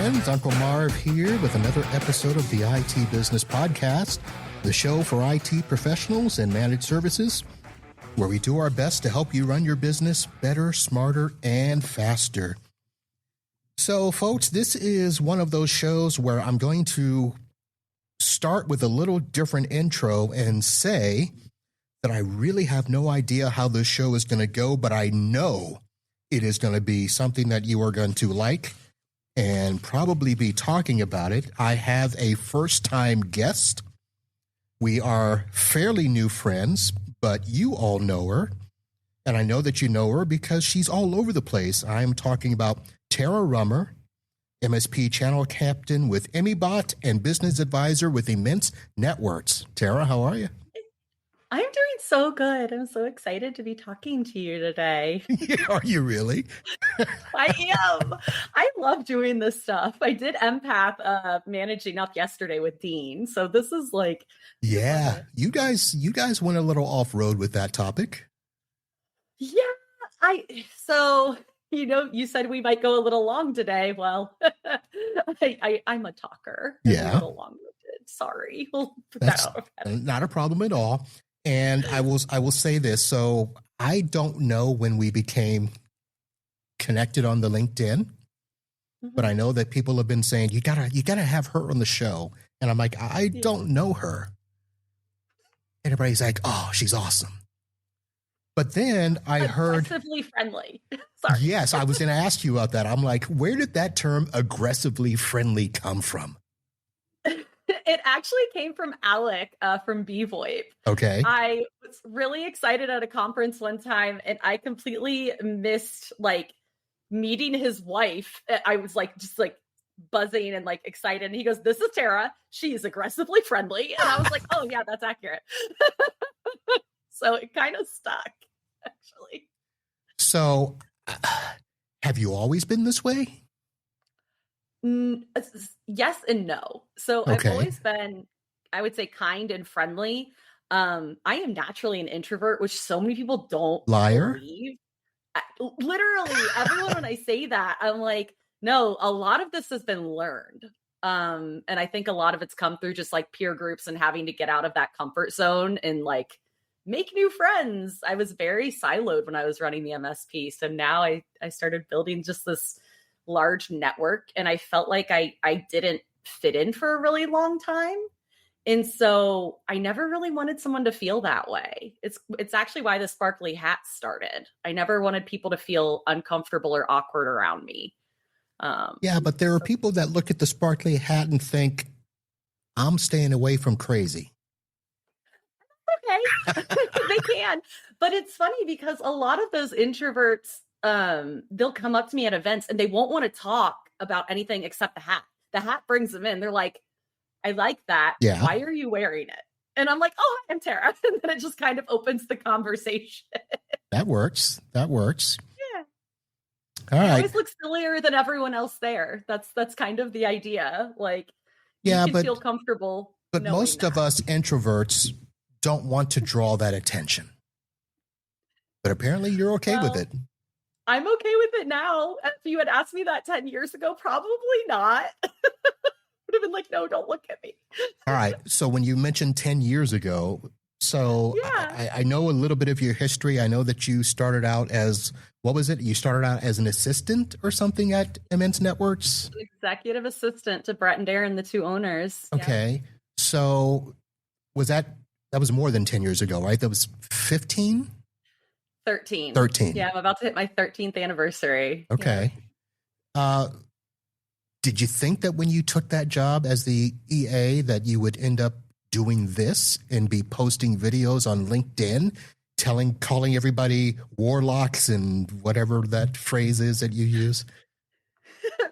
friends. Uncle Marv here with another episode of the IT Business Podcast, the show for IT professionals and managed services, where we do our best to help you run your business better, smarter, and faster. So, folks, this is one of those shows where I'm going to start with a little different intro and say that I really have no idea how this show is going to go, but I know it is going to be something that you are going to like and probably be talking about it. I have a first-time guest. We are fairly new friends, but you all know her, and I know that you know her because she's all over the place. I'm talking about Tara Rummer, MSP Channel Captain with Immy Bot and Business Advisor with Immense Networks. Tara, how are you? I'm doing so good. I'm so excited to be talking to you today. Are you really? I am. I love doing this stuff. I did empath managing up yesterday with Dean. So this is like, yeah, you guys went a little off road with that topic. Yeah, you said we might go a little long today. Well, I'm a talker. Yeah. A little long-winded. Sorry. We'll put that out. Not a problem at all. And I will say this. So I don't know when we became connected on the LinkedIn, but I know that people have been saying, you gotta have her on the show. And I'm like, I don't know her. And everybody's like, oh, she's awesome. But then I heard aggressively friendly. Sorry. Yes, I was going to ask you about that. I'm like, where did that term aggressively friendly come from? It actually came from Alec from BVoIP. Okay. I was really excited at a conference one time, and I completely missed meeting his wife. I was just buzzing and excited. And he goes, "This is Tara. She's aggressively friendly." And I was like, "Oh yeah, that's accurate." So it kind of stuck, actually. So, have you always been this way? Yes and no. So I've always been, I would say, kind and friendly. I am naturally an introvert, which so many people don't believe. Literally, everyone, when I say that, I'm like, no, a lot of this has been learned. And I think a lot of it's come through just peer groups and having to get out of that comfort zone and make new friends. I was very siloed when I was running the MSP. So now I started building just this large network, and I felt like I didn't fit in for a really long time. And so I never really wanted someone to feel that way. It's actually why the sparkly hat started. I never wanted people to feel uncomfortable or awkward around me. Yeah, but there are people that look at the sparkly hat and think, I'm staying away from crazy. Okay, they can. But it's funny because a lot of those introverts, they'll come up to me at events and they won't want to talk about anything except the hat. The hat brings them in. They're like, I like that. Yeah. Why are you wearing it? And I'm like, oh, I'm Tara. And then it just kind of opens the conversation. That works. Yeah. All right. I always look sillier than everyone else there. That's kind of the idea. You can feel comfortable. But most of us introverts don't want to draw that attention. But apparently you're okay with it. I'm okay with it now. If you had asked me that 10 years ago, probably not. Would have been like, no, don't look at me. All right. So when you mentioned 10 years ago, I know a little bit of your history. I know that you started out as, what was it? You started out as an assistant or something at Immense Networks? An executive assistant to Brett and Darren, the two owners. Okay. Yeah. So that was more than 10 years ago, right? That was 15? 13. Yeah, I'm about to hit my 13th anniversary. Okay. Yeah. Did you think that when you took that job as the EA that you would end up doing this and be posting videos on LinkedIn, calling everybody warlocks and whatever that phrase is that you use?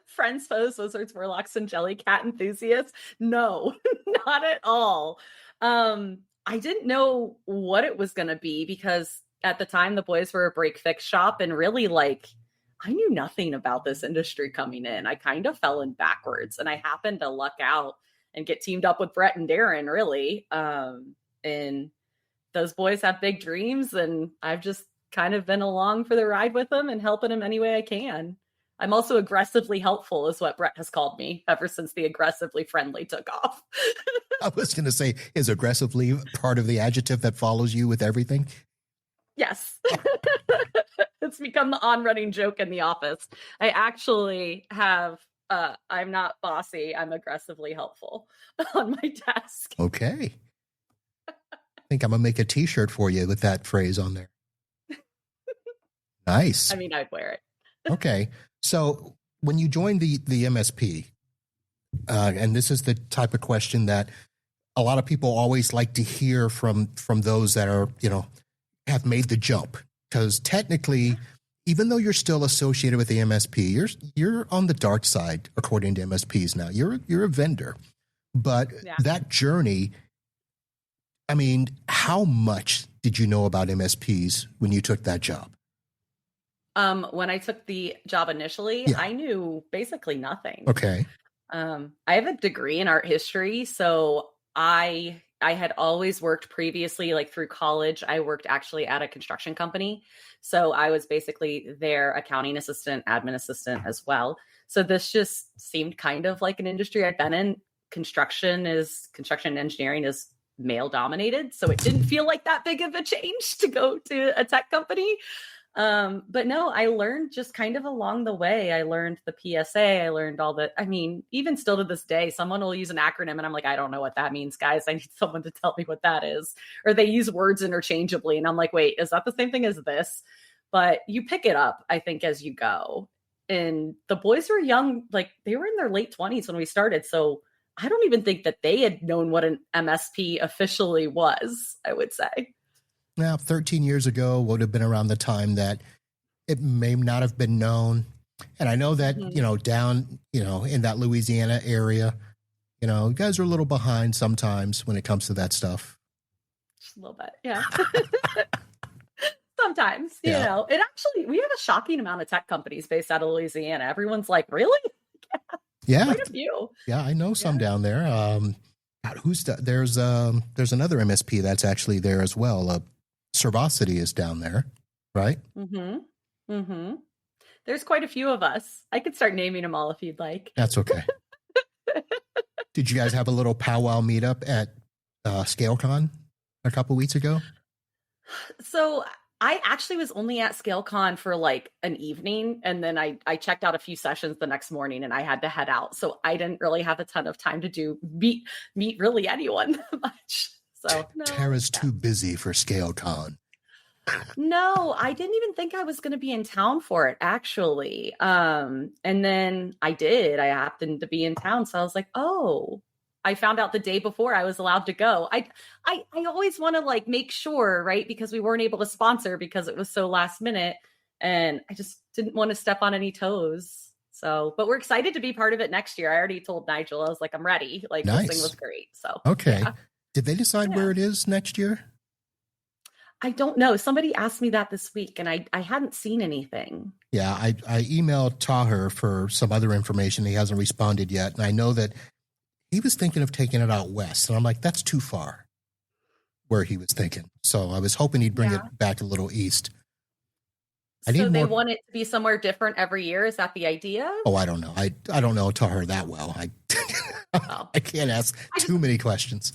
Friends, foes, wizards, warlocks, and jellycat enthusiasts? No, not at all. I didn't know what it was going to be because at the time the boys were a break fix shop, and really I knew nothing about this industry coming in. I kind of fell in backwards, and I happened to luck out and get teamed up with Brett and Darren, really. And those boys have big dreams, and I've just kind of been along for the ride with them and helping them any way I can. I'm also aggressively helpful is what Brett has called me ever since the aggressively friendly took off. I was going to say, is aggressively part of the adjective that follows you with everything? Yes. It's become the on-running joke in the office. I actually have, I'm not bossy, I'm aggressively helpful on my desk. Okay. I think I'm going to make a t-shirt for you with that phrase on there. Nice. I mean, I'd wear it. Okay. So when you joined the MSP, and this is the type of question that a lot of people always like to hear from those that are, have made the jump. Because technically, even though you're still associated with the MSP, you're on the dark side, according to MSPs now. You're a vendor. But that journey, I mean, how much did you know about MSPs when you took that job? When I took the job initially, I knew basically nothing. Okay. I have a degree in art history, so I had always worked previously, like through college. I worked actually at a construction company. So I was basically their accounting assistant, admin assistant as well. So this just seemed kind of like an industry I've been in. Construction and engineering is male dominated. So it didn't feel like that big of a change to go to a tech company. But no, I learned just kind of along the way. I learned the PSA. I learned all the, I mean, even still to this day, someone will use an acronym and I'm like, I don't know what that means, guys. I need someone to tell me what that is. Or they use words interchangeably. And I'm like, wait, is that the same thing as this? But you pick it up, I think, as you go. And the boys were young, like they were in their late 20s when we started. So I don't even think that they had known what an MSP officially was, I would say. Now, 13 years ago would have been around the time that it may not have been known. And I know that, down, in that Louisiana area, you guys are a little behind sometimes when it comes to that stuff. Just a little bit. Yeah. Sometimes, it actually, we have a shocking amount of tech companies based out of Louisiana. Everyone's like, really? Yeah. Quite a few. Yeah. I know some down there. There's another MSP that's actually there as well. Servosity is down there, right? Mm-hmm. Mm-hmm. There's quite a few of us. I could start naming them all if you'd like. That's okay. Did you guys have a little powwow meetup at ScaleCon a couple weeks ago? So I actually was only at ScaleCon for like an evening, and then I checked out a few sessions the next morning and I had to head out. So I didn't really have a ton of time to meet really anyone much. So no, Tara's too busy for ScaleCon. No, I didn't even think I was going to be in town for it, actually. And then I happened to be in town. So I was like, oh, I found out the day before I was allowed to go. I always want to like make sure, right? Because we weren't able to sponsor because it was so last minute. And I just didn't want to step on any toes. So, but we're excited to be part of it next year. I already told Nigel, I was like, I'm ready. Like nice. This thing was great. So, okay. Yeah. Did they decide where it is next year? I don't know. Somebody asked me that this week and I hadn't seen anything. Yeah, I emailed Taher for some other information. He hasn't responded yet. And I know that he was thinking of taking it out west. And I'm like, that's too far where he was thinking. So I was hoping he'd bring it back a little east. So they want it to be somewhere different every year? Is that the idea? Oh, I don't know. I don't know Taher that well. I can't ask too many questions.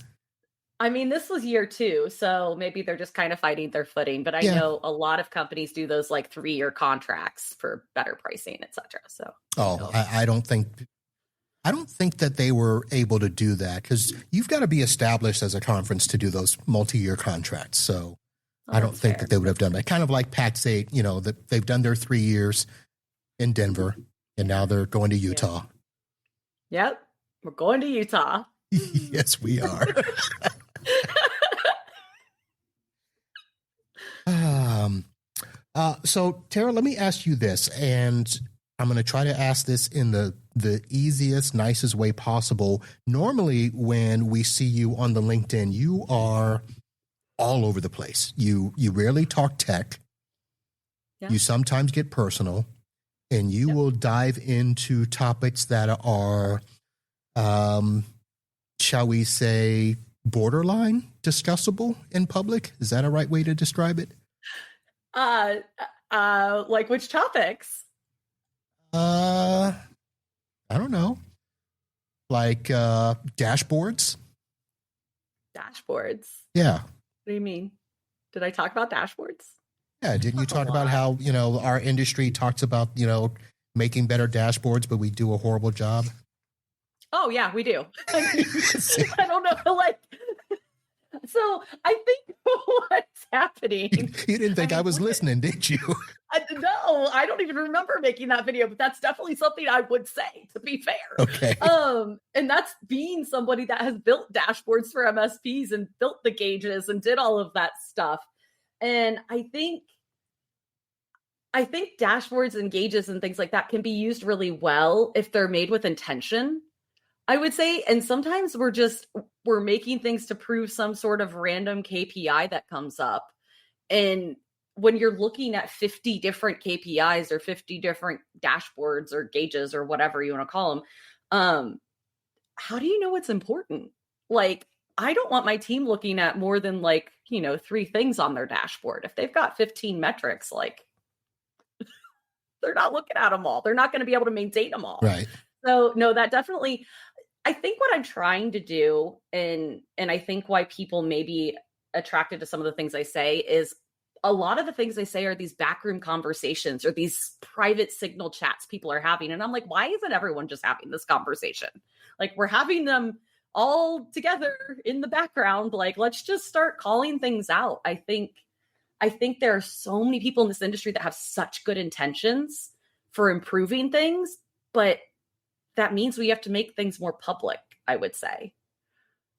I mean, this was year 2, so maybe they're just kind of fighting their footing. But I know a lot of companies do those like 3-year contracts for better pricing, et cetera. So, I don't think that they were able to do that because you've got to be established as a conference to do those multi-year contracts. So I don't think that they would have done that. Kind of like PAX 8, that they've done their 3 years in Denver and now they're going to Utah. Yep. We're going to Utah. Yes, we are. So Tara, let me ask you this, and I'm going to try to ask this in the easiest, nicest way possible. Normally, when we see you on the LinkedIn, you are all over the place. You rarely talk tech. Yeah. You sometimes get personal, and you will dive into topics that are, shall we say, borderline discussable in public. Is that a right way to describe it? Like which topics? I don't know. Like dashboards? Dashboards? Yeah. What do you mean? Did I talk about dashboards? Yeah, didn't you talk about how, our industry talks about, making better dashboards, but we do a horrible job? Oh, yeah, we do. I don't know, like, so I think what's happening. You didn't think I was listening, did you? No, I don't even remember making that video, but that's definitely something I would say, to be fair. Okay. And that's being somebody that has built dashboards for MSPs and built the gauges and did all of that stuff. And I think dashboards and gauges and things like that can be used really well if they're made with intention, I would say. And sometimes we're making things to prove some sort of random KPI that comes up. And when you're looking at 50 different KPIs or 50 different dashboards or gauges or whatever you want to call them, how do you know what's important? Like, I don't want my team looking at more than 3 things on their dashboard. If they've got 15 metrics, they're not looking at them all. They're not going to be able to maintain them all. Right. So no, that definitely, I think what I'm trying to do, and I think why people may be attracted to some of the things I say, is a lot of the things I say are these backroom conversations or these private signal chats people are having. And I'm like, why isn't everyone just having this conversation? Like, we're having them all together in the background. Like, let's just start calling things out. I think there are so many people in this industry that have such good intentions for improving things, but that means we have to make things more public, I would say.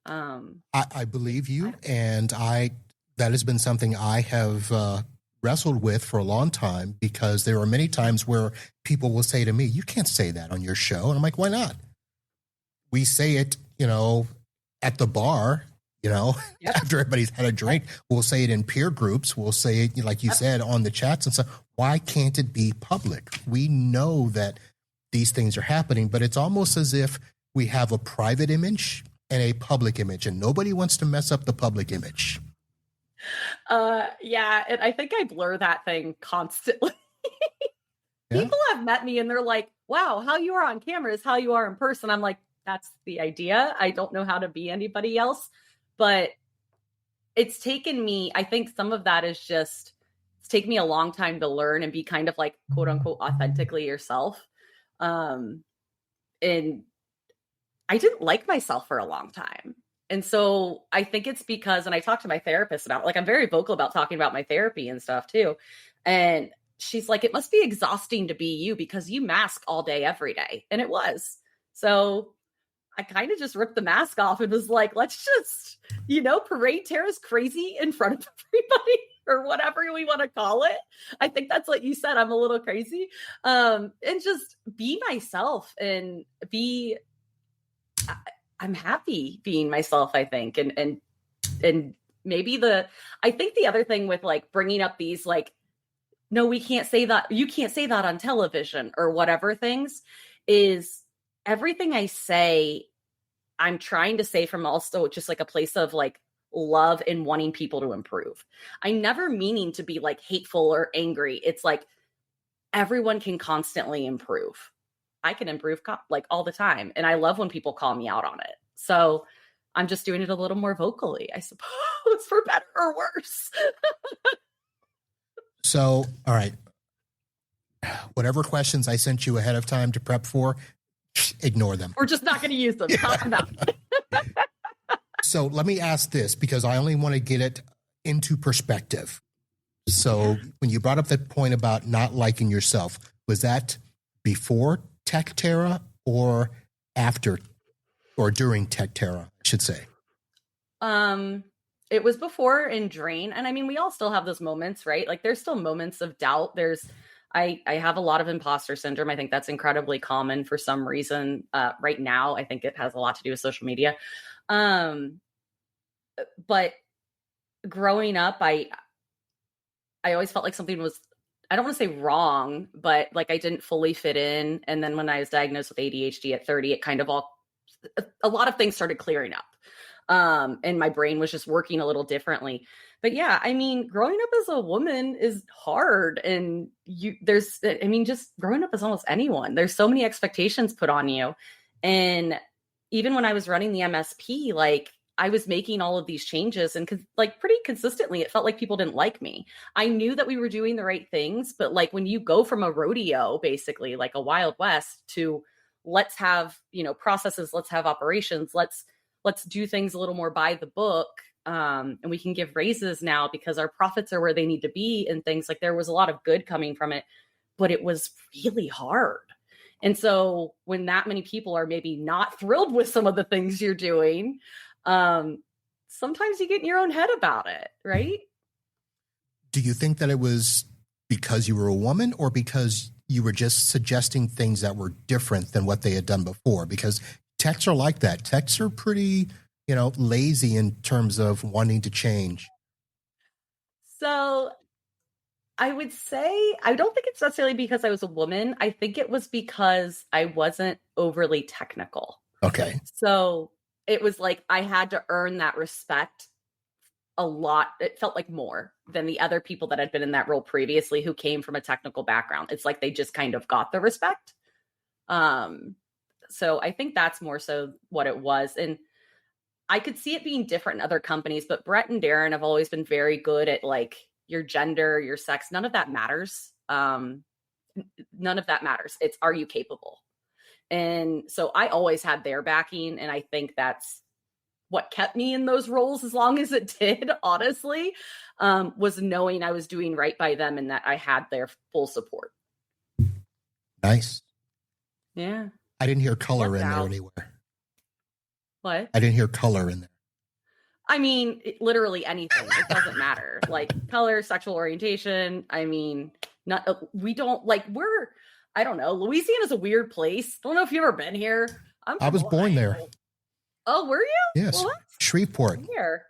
I believe you. And that has been something I have wrestled with for a long time, because there are many times where people will say to me, you can't say that on your show. And I'm like, why not? We say it, at the bar, yep. After everybody's had a drink. We'll say it in peer groups. We'll say it, like you said, on the chats and stuff. Why can't it be public? We know that these things are happening, but it's almost as if we have a private image and a public image, and nobody wants to mess up the public image. Yeah, and I think I blur that thing constantly. Yeah. People have met me and they're like, wow, how you are on camera is how you are in person. I'm like, that's the idea. I don't know how to be anybody else, but it's taken me, I think some of that is just, it's taken me a long time to learn and be kind of like, quote unquote, authentically yourself. And I didn't like myself for a long time. And so I think it's because, and I talked to my therapist about, I'm very vocal about talking about my therapy and stuff too. And she's like, it must be exhausting to be you because you mask all day, every day. And it was. So I kind of just ripped the mask off and was like, let's just, parade Tara's crazy in front of everybody or whatever we want to call it. I think that's what you said. I'm a little crazy. And just be myself and I'm happy being myself, I think. And maybe I think the other thing with bringing up these, no, we can't say that. You can't say that on television or whatever things, is everything I say, I'm trying to say from also just a place of love and wanting people to improve. I never meaning to be hateful or angry. It's everyone can constantly improve. I can improve all the time. And I love when people call me out on it. So I'm just doing it a little more vocally, I suppose, for better or worse. So, all right. Whatever questions I sent you ahead of time to prep for, ignore them. We're just not going to use them. So let me ask this, because I only want to get it into perspective. So when you brought up that point about not liking yourself, was that before Tech Terra or after or during Tech Terra, I should say? It was before in Drain. And I mean, we all still have those moments, right? There's still moments of doubt. I have a lot of imposter syndrome. I think that's incredibly common for some reason right now. I think it has a lot to do with social media. But growing up, I always felt like something was, I don't want to say wrong, but I didn't fully fit in. And then when I was diagnosed with ADHD at 30, it kind of a lot of things started clearing up. And my brain was just working a little differently. But yeah, I mean, growing up as a woman is hard. And just growing up as almost anyone, there's so many expectations put on you. And even when I was running the MSP, like I was making all of these changes and like pretty consistently, it felt like people didn't like me. I knew that we were doing the right things, but like when you go from a rodeo, basically like a Wild West, to let's have, processes, let's have operations, let's do things a little more by the book. And we can give raises now because our profits are where they need to be and things. Like there was a lot of good coming from it, but it was really hard. And so when that many people are maybe not thrilled with some of the things you're doing, sometimes you get in your own head about it, right? Do you think that it was because you were a woman or because you were just suggesting things that were different than what they had done before? Because techs are like that. Techs are pretty, lazy in terms of wanting to change. So I would say, I don't think it's necessarily because I was a woman. I think it was because I wasn't overly technical. Okay. So it was like I had to earn that respect a lot. It felt like more than the other people that had been in that role previously who came from a technical background. It's like they just kind of got the respect. So I think that's more so what it was. And I could see it being different in other companies, but Brett and Darren have always been very good at like your gender, your sex, none of that matters. None of that matters. It's, are you capable? And so I always had their backing. And I think that's what kept me in those roles as long as it did, honestly, was knowing I was doing right by them and that I had their full support. Nice. Yeah. I didn't hear color in there anywhere. What? I didn't hear color in there. I mean, literally anything. It doesn't matter. Like color, sexual orientation. I mean, we don't like, I don't know. Louisiana's a weird place. I don't know if you've ever been here. I was born there. Oh, were you? Yes. Well, Shreveport. Here.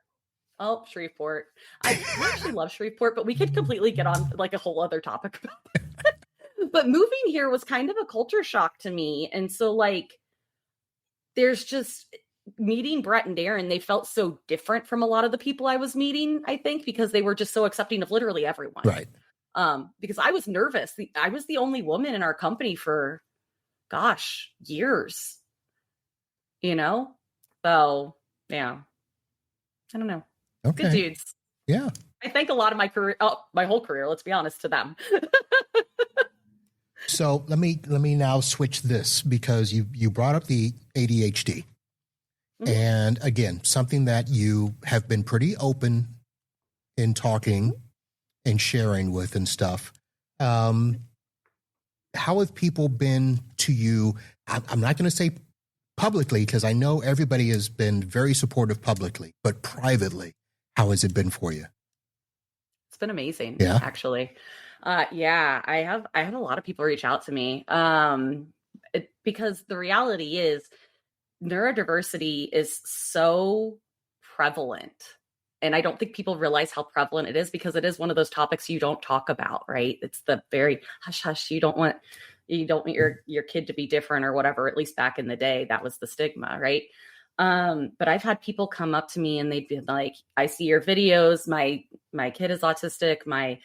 Oh, Shreveport. I actually love Shreveport, but we could completely get on like a whole other topic about that. But moving here was kind of a culture shock to me. And so like, there's just meeting Brett and Darren, they felt so different from a lot of the people I was meeting, I think, because they were just so accepting of literally everyone. Right. Because I was nervous. I was the only woman in our company for, years, So, yeah, I don't know. Okay. Good dudes. Yeah. I thank a lot of my career, my whole career, let's be honest, to them. So let me now switch this because you brought up the ADHD. Mm-hmm. And again, something that you have been pretty open in talking and sharing with and stuff. How have people been to you? I'm not going to say publicly because I know everybody has been very supportive publicly, but privately, how has it been for you? It's been amazing, actually. Yeah, I have a lot of people reach out to me because the reality is neurodiversity is so prevalent. And I don't think people realize how prevalent it is because it is one of those topics you don't talk about, right? It's the very hush hush. You don't want your kid to be different or whatever. At least back in the day, that was the stigma, right? But I've had people come up to me and they'd be like, I see your videos. My kid is autistic. I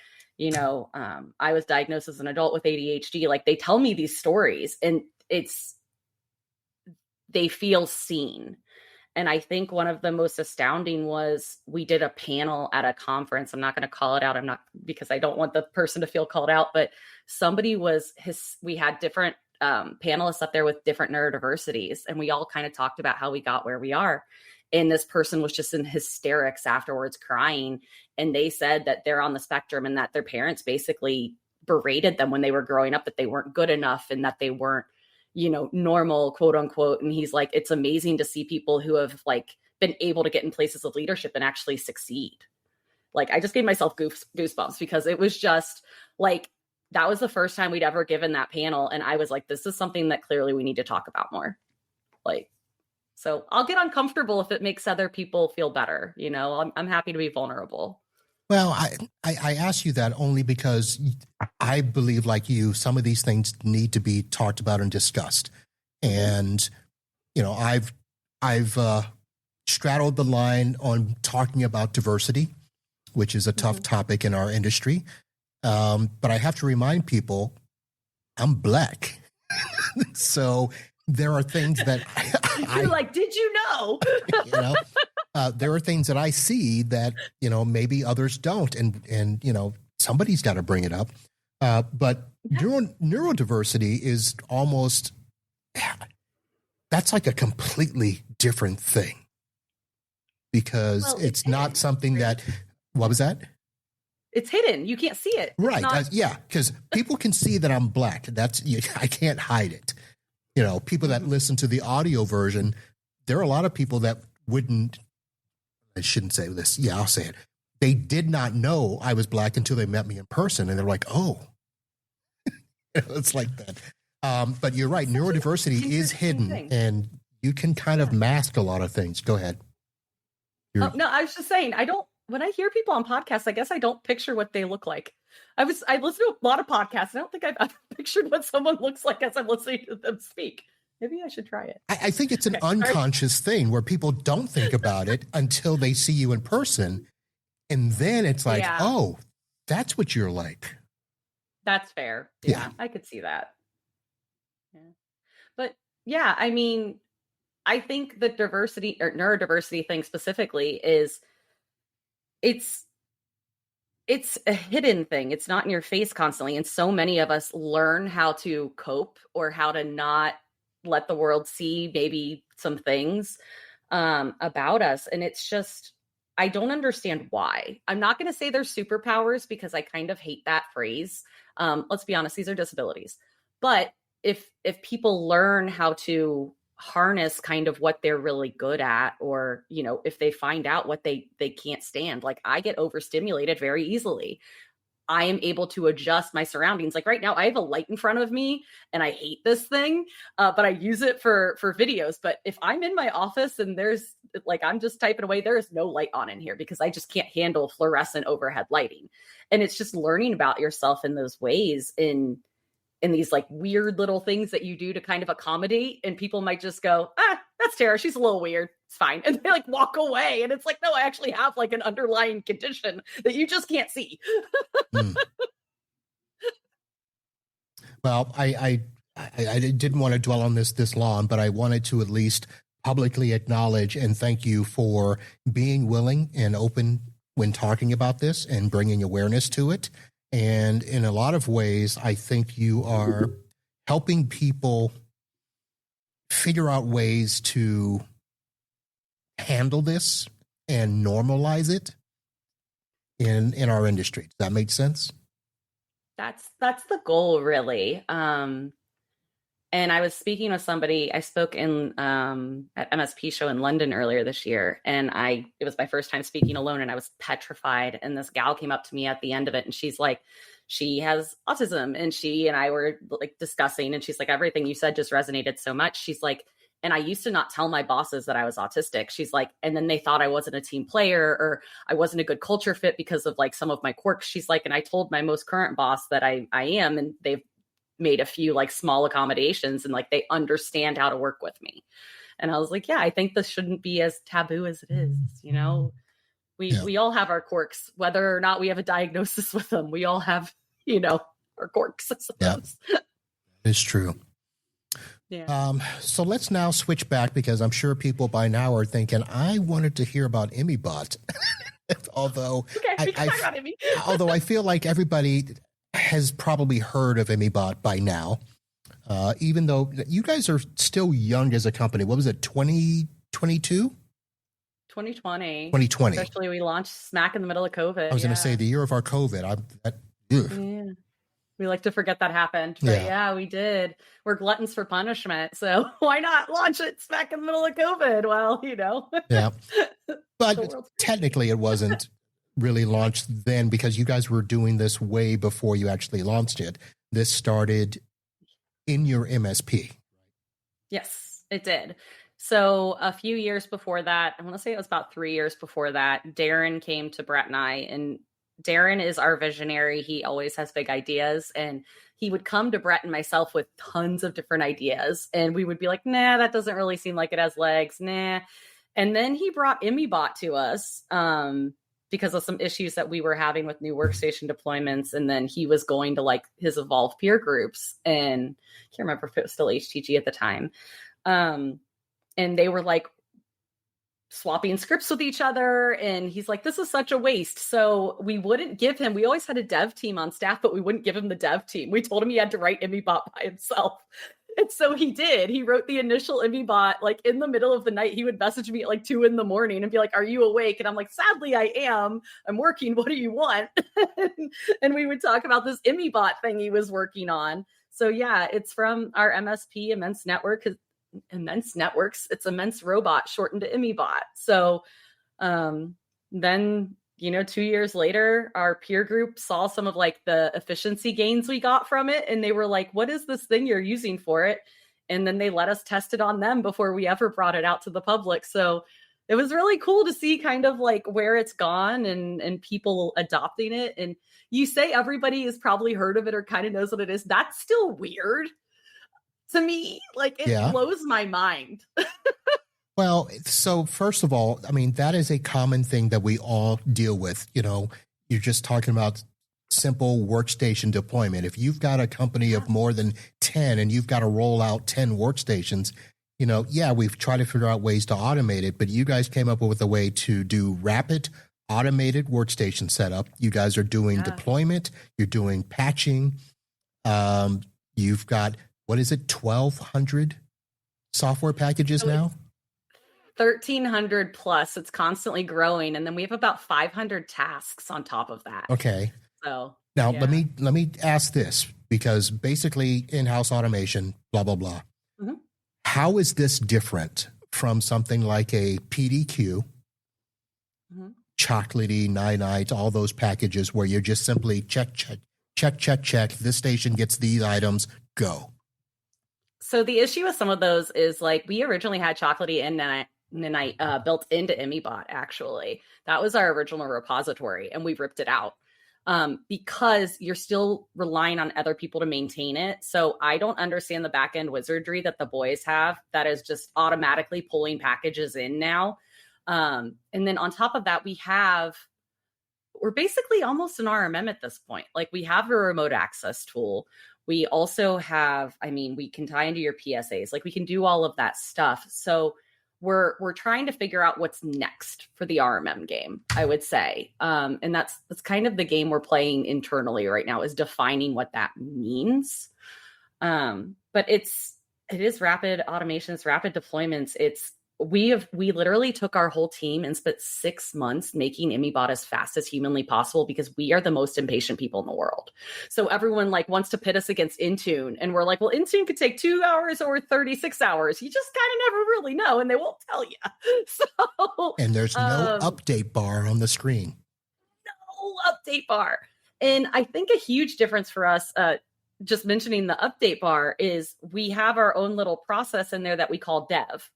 was diagnosed as an adult with ADHD. Like they tell me these stories and they feel seen. And I think one of the most astounding was we did a panel at a conference. I'm not going to call it out. Because I don't want the person to feel called out, but we had different panelists up there with different neurodiversities. And we all kind of talked about how we got where we are. And this person was just in hysterics afterwards crying. And they said that they're on the spectrum and that their parents basically berated them when they were growing up, that they weren't good enough and that they weren't, normal, quote unquote. And he's like, it's amazing to see people who have like been able to get in places of leadership and actually succeed. Like I just gave myself goosebumps because it was just like, that was the first time we'd ever given that panel. And I was like, this is something that clearly we need to talk about more. So I'll get uncomfortable if it makes other people feel better. I'm happy to be vulnerable. Well, I ask you that only because I believe, like you, some of these things need to be talked about and discussed. And, I've straddled the line on talking about diversity, which is a tough topic in our industry. But I have to remind people, I'm Black. So there are things that you're like, did you know? You know, there are things that I see that, you know, maybe others don't. And you know, somebody's got to bring it up. But neurodiversity is almost, that's like a completely different thing. Because it's not something that, what was that? It's hidden. You can't see it. Right. Yeah. Because people can see that I'm Black. I can't hide it. You know, people that listen to the audio version, there are a lot of people that wouldn't, I shouldn't say this. Yeah, I'll say it. They did not know I was Black until they met me in person. And they're like, oh, it's like that. But you're right. Neurodiversity is hidden and you can kind of mask a lot of things. Go ahead. No, I was just saying, when I hear people on podcasts, I guess I don't picture what they look like. I listen to a lot of podcasts. And I don't think I've ever pictured what someone looks like as I'm listening to them speak. Maybe I should try it. I think it's an unconscious thing where people don't think about it until they see you in person. And then it's like, oh, that's what you're like. That's fair. Yeah. I could see that. Yeah. But yeah, I mean, I think the diversity or neurodiversity thing specifically is it's a hidden thing. It's not in your face constantly. And so many of us learn how to cope or how to not let the world see maybe some things about us. And it's just, I don't understand why. I'm not going to say they're superpowers because I kind of hate that phrase. Let's be honest, these are disabilities. But if people learn how to harness kind of what they're really good at, or, you know, if they find out what they can't stand, like I get overstimulated very easily. I am able to adjust my surroundings. Like right now I have a light in front of me and I hate this thing, but I use it for videos. But if I'm in my office and there's like, I'm just typing away, there is no light on in here because I just can't handle fluorescent overhead lighting. And it's just learning about yourself in those ways in these like weird little things that you do to kind of accommodate. And people might just go, that's Tara. She's a little weird. It's fine. And they like walk away. And it's like, no, I actually have like an underlying condition that you just can't see. Well, I didn't want to dwell on this long, but I wanted to at least publicly acknowledge and thank you for being willing and open when talking about this and bringing awareness to it. And in a lot of ways, I think you are helping people figure out ways to handle this and normalize it in our industry. Does that make sense? That's the goal, really. And I was speaking with somebody, I spoke in at MSP show in London earlier this year. And it was my first time speaking alone and I was petrified. And this gal came up to me at the end of it and she's like, she has autism. And she and I were like discussing and she's like, everything you said just resonated so much. She's like, and I used to not tell my bosses that I was autistic. She's like, and then they thought I wasn't a team player or I wasn't a good culture fit because of like some of my quirks. She's like, and I told my most current boss that I am, and they've made a few like small accommodations and like they understand how to work with me. And I was like, yeah, I think this shouldn't be as taboo as it is. You know, we all have our quirks, whether or not we have a diagnosis with them. We all have, you know, our quirks, I suppose. Yeah, it's true. Yeah. So let's now switch back because I'm sure people by now are thinking, I wanted to hear about Immy Bot. Although I feel like everybody has probably heard of Immy Bot by now, even though you guys are still young as a company. What was it, 2022? 2020. 2020. Especially we launched smack in the middle of COVID. I was going to say the year of our COVID. Yeah. We like to forget that happened. But yeah, we did. We're gluttons for punishment. So why not launch it smack in the middle of COVID? Well, you know. Yeah. But technically it wasn't really launched then because you guys were doing this way before you actually launched it. This started in your MSP. Yes, it did. So a few years before that, I want to say it was about 3 years before that, Darren came to Brett and I, and Darren is our visionary. He always has big ideas, and he would come to Brett and myself with tons of different ideas. And we would be like, nah, that doesn't really seem like it has legs. Nah. And then he brought Immy Bot to us because of some issues that we were having with new workstation deployments. And then he was going to like his Evolve peer groups, and I can't remember if it was still HTG at the time. And they were like swapping scripts with each other. And he's like, this is such a waste. So we always had a dev team on staff, but we wouldn't give him the dev team. We told him he had to write Immy Bot by himself. And so he did. He wrote the initial Immy Bot like in the middle of the night. He would message me at like 2 a.m. and be like, are you awake? And I'm like, sadly, I am. I'm working. What do you want? And we would talk about this Immy Bot thing he was working on. So yeah, it's from our MSP, Immense Network. Immense Networks. It's Immense Robot, shortened to Immy Bot. So then 2 years later, our peer group saw some of like the efficiency gains we got from it. And they were like, what is this thing you're using for it? And then they let us test it on them before we ever brought it out to the public. So it was really cool to see kind of like where it's gone and people adopting it. And you say everybody has probably heard of it or kind of knows what it is. That's still weird to me. Like it blows my mind. Well, so first of all, I mean, that is a common thing that we all deal with. You're just talking about simple workstation deployment. If you've got a company of more than 10 and you've got to roll out 10 workstations, we've tried to figure out ways to automate it, but you guys came up with a way to do rapid automated workstation setup. You guys are doing deployment. You're doing patching. You've got, 1,200 software packages now? 1,300 plus. It's constantly growing. And then we have about 500 tasks on top of that. Okay. So now let me ask this, because basically in-house automation, blah, blah, blah. Mm-hmm. How is this different from something like a PDQ, Chocolatey, Nine-Night, all those packages where you're just simply check. This station gets these items, go. So the issue with some of those is like we originally had Chocolatey and Nine-Night built into Immy Bot, actually. That was our original repository, and we ripped it out because you're still relying on other people to maintain it. So I don't understand the back-end wizardry that the boys have that is just automatically pulling packages in now. And then on top of that, we're basically almost an RMM at this point. Like we have a remote access tool. We also have, we can tie into your PSAs. Like we can do all of that stuff. So we're trying to figure out what's next for the RMM game, I would say. And that's kind of the game we're playing internally right now, is defining what that means. But it is rapid automations, rapid deployments. We literally took our whole team and spent 6 months making Immy Bot as fast as humanly possible, because we are the most impatient people in the world. So everyone like wants to pit us against Intune, and we're like, well, Intune could take 2 hours or 36 hours. You just kind of never really know, and they won't tell you. So and there's no update bar on the screen. No update bar. And I think a huge difference for us, just mentioning the update bar, is we have our own little process in there that we call dev.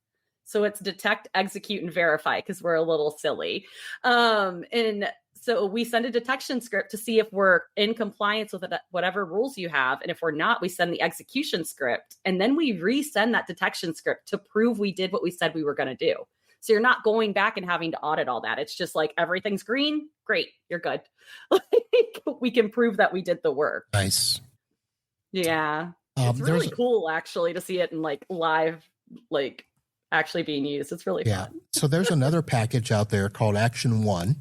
So it's detect, execute, and verify, because we're a little silly. And so we send a detection script to see if we're in compliance with whatever rules you have. And if we're not, we send the execution script. And then we resend that detection script to prove we did what we said we were going to do. So you're not going back and having to audit all that. It's just like, everything's green. Great. You're good. We can prove that we did the work. Nice. Yeah. It's really cool, actually, to see it in like live, like, actually being used. It's really fun. So there's another package out there called Action 1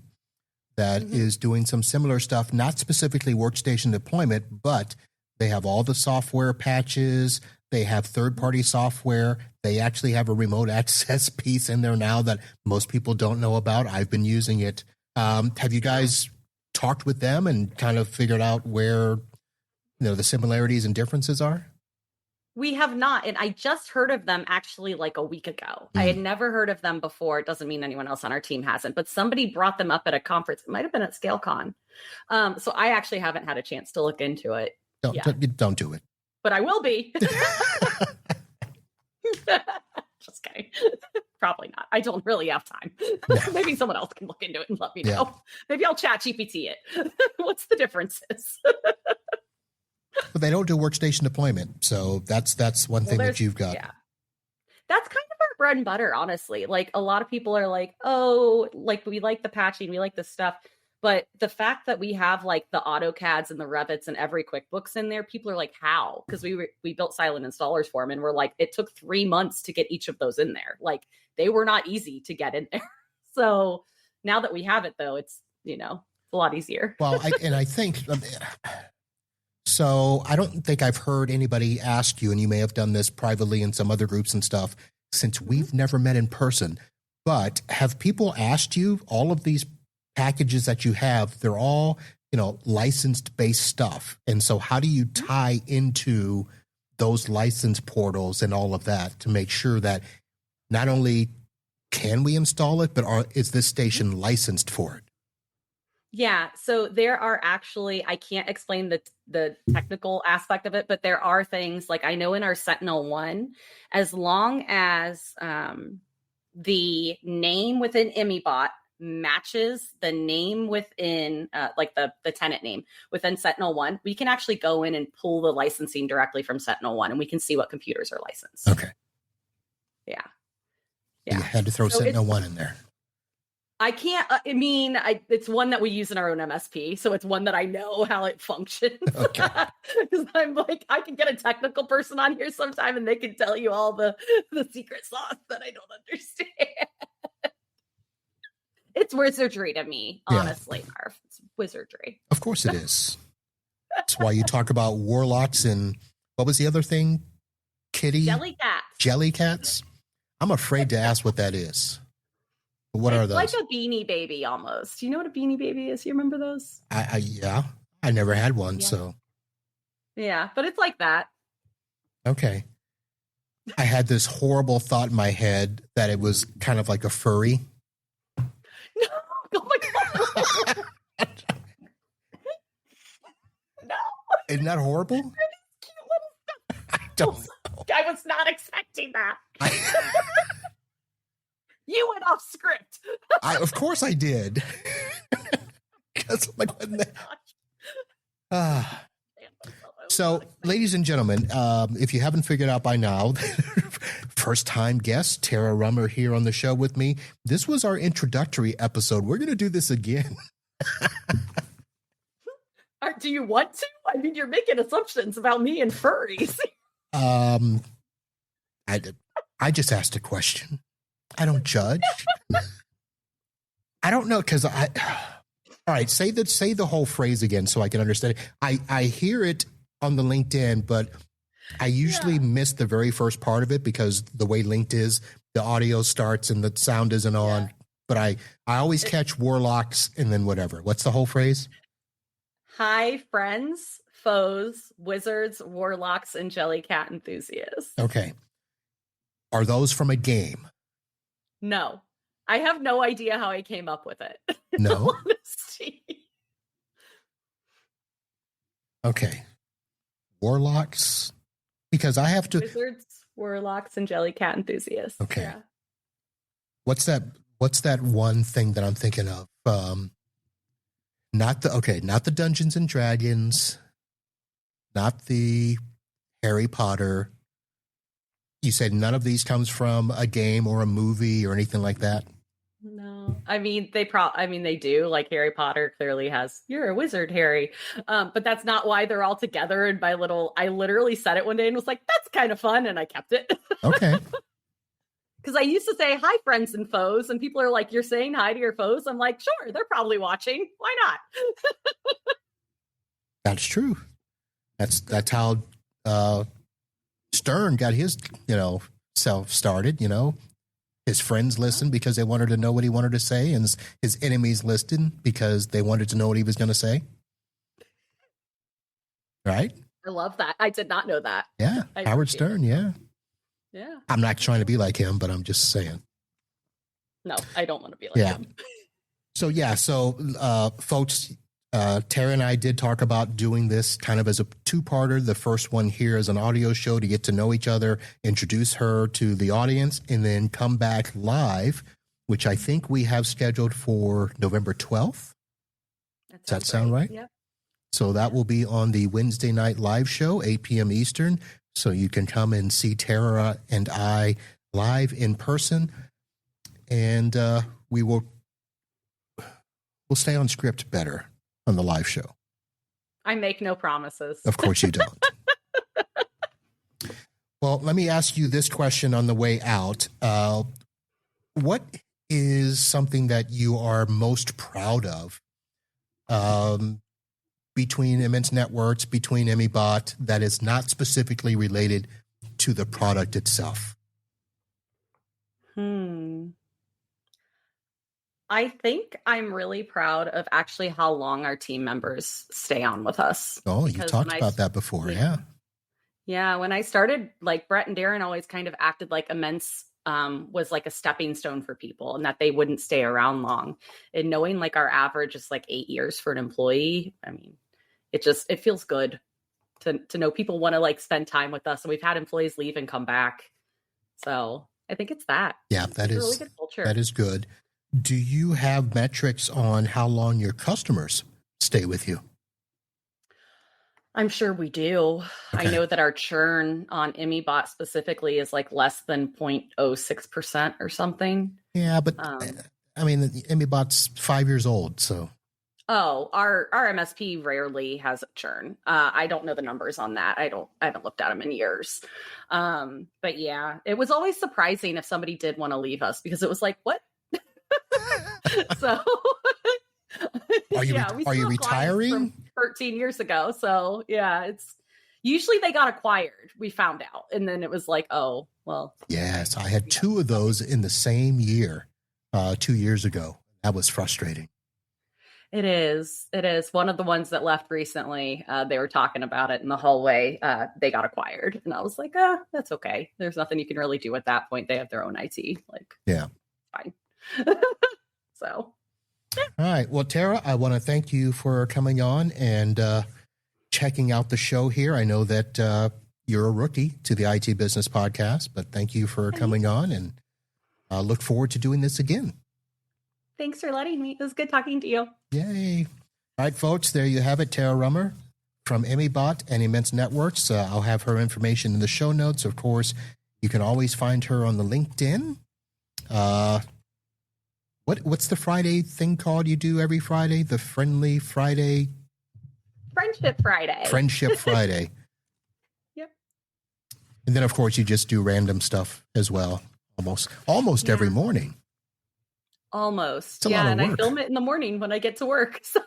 that is doing some similar stuff, not specifically workstation deployment, but they have all the software patches. They have third-party software. They actually have a remote access piece in there now that most people don't know about. I've been using it. Have you guys talked with them and kind of figured out where the similarities and differences are? We have not. And I just heard of them actually like a week ago. I had never heard of them before. It doesn't mean anyone else on our team hasn't, but somebody brought them up at a conference. It might have been at ScaleCon. So I actually haven't had a chance to look into it. Don't do it. But I will be. Just kidding. Probably not. I don't really have time. No. Maybe someone else can look into it and let me know. Maybe I'll chat GPT it. What's the differences? But they don't do workstation deployment. So that's one thing that you've got. Yeah. That's kind of our bread and butter, honestly. Like a lot of people are like, oh, like we like the patching, we like the stuff. But the fact that we have like the AutoCADs and the Revits and every QuickBooks in there, people are like, how? Because we built silent installers for them. And we're like, it took 3 months to get each of those in there. Like they were not easy to get in there. So now that we have it though, it's, a lot easier. Well, I think, so I don't think I've heard anybody ask you, and you may have done this privately in some other groups and stuff, since we've never met in person, but have people asked you all of these packages that you have, they're all, licensed based stuff. And so how do you tie into those license portals and all of that to make sure that not only can we install it, but is this station licensed for it? Yeah. So there are actually, I can't explain the technical aspect of it, but there are things like I know in our Sentinel-1, as long as the name within Immy Bot matches the name within like the tenant name within Sentinel-1, we can actually go in and pull the licensing directly from Sentinel-1 and we can see what computers are licensed. Okay. Yeah. You had to throw Sentinel-1 in there. I can't, it's one that we use in our own MSP. So it's one that I know how it functions. Okay. Because I'm like, I can get a technical person on here sometime and they can tell you all the secret sauce that I don't understand. It's wizardry to me, honestly, Marv. It's wizardry. Of course it is. That's why you talk about warlocks and what was the other thing? Kitty? Jelly cats. Jelly cats? I'm afraid to ask what that is. What are those? Like a Beanie Baby almost. Do you know what a Beanie Baby is? You remember those? Yeah. I never had one, so. Yeah, but it's like that. Okay. I had this horrible thought in my head that it was kind of like a furry. No. Oh my God. No. Isn't that horrible? Cute little stuff. I don't know. I was not expecting that. You went off script. Of course I did. Because like, so, ladies and gentlemen, if you haven't figured out by now, first-time guest Tara Rummer here on the show with me. This was our introductory episode. We're going to do this again. Do you want to? I mean, you're making assumptions about me and furries. I just asked a question. I don't judge. I don't know, because all right, say the whole phrase again so I can understand it. I hear it on the LinkedIn, but I usually miss the very first part of it because the way linked is, the audio starts and the sound isn't on. Yeah. But I always catch warlocks and then whatever. What's the whole phrase? Hi, friends, foes, wizards, warlocks, and jelly cat enthusiasts. Okay. Are those from a game? No. I have no idea how I came up with it. No? Okay. Warlocks? Because I have to... Wizards, warlocks, and jelly cat enthusiasts. Okay. Yeah. What's that one thing that I'm thinking of? Not the Dungeons and Dragons, not the Harry Potter. You said none of these comes from a game or a movie or anything like that? No. I mean, they do. Like Harry Potter clearly has, you're a wizard, Harry. But that's not why they're all together. And I literally said it one day and was like, that's kind of fun. And I kept it. Okay. Because I used to say, hi, friends and foes. And people are like, you're saying hi to your foes? I'm like, sure, they're probably watching. Why not? That's true. That's how Stern got his, self started, His friends listened because they wanted to know what he wanted to say, and his enemies listened because they wanted to know what he was going to say. Right? I love that. I did not know that. Yeah. Howard Stern, yeah. Yeah. I'm not trying to be like him, but I'm just saying. No, I don't want to be like him. So, folks, Tara and I did talk about doing this kind of as a two-parter. The first one here is an audio show to get to know each other, introduce her to the audience, and then come back live, which I think we have scheduled for November 12th. Does that sound right? Yep. So that will be on the Wednesday night live show, 8 p.m. Eastern. So you can come and see Tara and I live in person, and we'll stay on script better on the live show. I make no promises. Of course you don't. Well, let me ask you this question on the way out. What is something that you are most proud of between Immense Networks, between Immy Bot, that is not specifically related to the product itself? I think I'm really proud of actually how long our team members stay on with us. Oh, you talked about that before. Yeah. Yeah. When I started, like, Brett and Darren always kind of acted like Immense was like a stepping stone for people and that they wouldn't stay around long. And knowing like our average is like 8 years for an employee, I mean, it feels good to know people want to like spend time with us. And we've had employees leave and come back. So I think it's that. Yeah, that is a really good culture. That is good. Do you have metrics on how long your customers stay with you? I'm sure we do. Okay. I know that our churn on Immy Bot specifically is like less than 0.06% or something. Yeah, but I mean, Immy Bot's 5 years old, so. Oh, our MSP rarely has a churn. I don't know the numbers on that. I haven't looked at them in years. But yeah, it was always surprising if somebody did want to leave us because it was like, what? So are you retiring? 13 years ago. So yeah, it's usually they got acquired. We found out. And then it was like, oh, well. Yes. I had two of those in the same year, 2 years ago. That was frustrating. It is. One of the ones that left recently, they were talking about it in the hallway. They got acquired. And I was like, that's okay. There's nothing you can really do at that point. They have their own IT. Like, yeah, fine. So. Yeah. All right. Well, Tara, I want to thank you for coming on and checking out the show here. I know that you're a rookie to the IT Business Podcast, but thank you for coming on, and I look forward to doing this again. Thanks for letting me. It was good talking to you. Yay. All right, folks, there you have it. Tara Rummer from Immy Bot and Immense Networks. I'll have her information in the show notes. Of course, you can always find her on the LinkedIn. What's the Friday thing called you do every Friday? The Friendly Friday? Friendship Friday. Friendship Friday. Yep. And then, of course, you just do random stuff as well, almost every morning. Almost. Yeah, and I film it in the morning when I get to work. So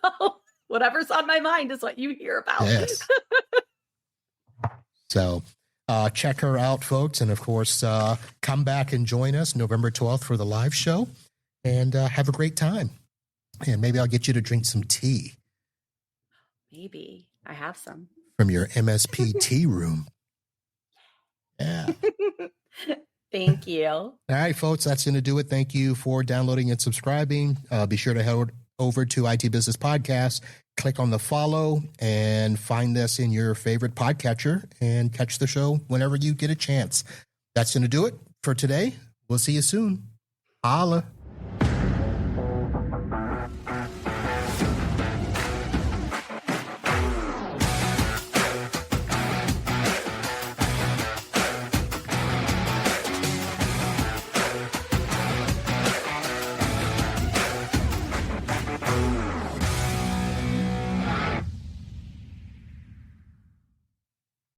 whatever's on my mind is what you hear about. Yes. So check her out, folks. And, of course, come back and join us November 12th for the live show. And have a great time. And maybe I'll get you to drink some tea. Maybe. I have some. From your MSP tea room. Yeah. Thank you. All right, folks, that's going to do it. Thank you for downloading and subscribing. Be sure to head over to IT Business Podcast, click on the follow, and find us in your favorite podcatcher and catch the show whenever you get a chance. That's going to do it for today. We'll see you soon. Holla.